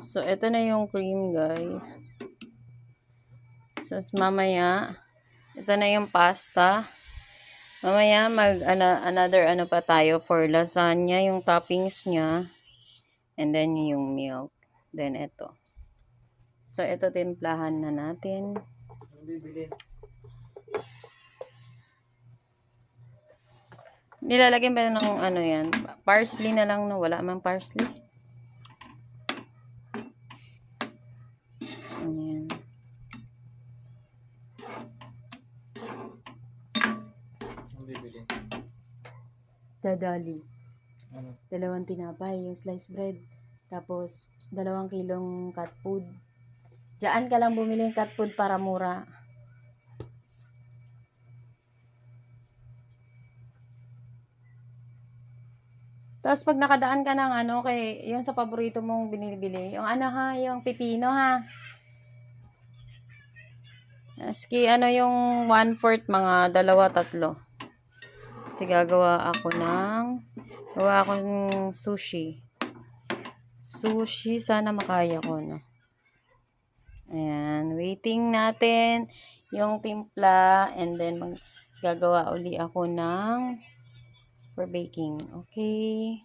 So, ito na yung cream, guys. So, mamaya, ito na yung pasta. Mamaya, another pa tayo for lasagna, yung toppings niya. And then, yung milk. Then, ito. So, ito timplahan na natin. Nilalagyan ba ng yan? Parsley na lang, no? Wala mang parsley. Ayan. Dadali. Ano? 2 tinapay, yung sliced bread. Tapos, 2 kilong cat food. Diyan ka lang bumili ng cat food para mura. Tapos, pag nakadaan ka ng yun sa paborito mong binibili, yung yung pipino ha. Maski yung 1/4, mga 2-3. Kasi gawa ako ng sushi. Sushi, sana makaya ko, no? Ayan, waiting natin yung timpla, and then gagawa uli ako for baking. Okay?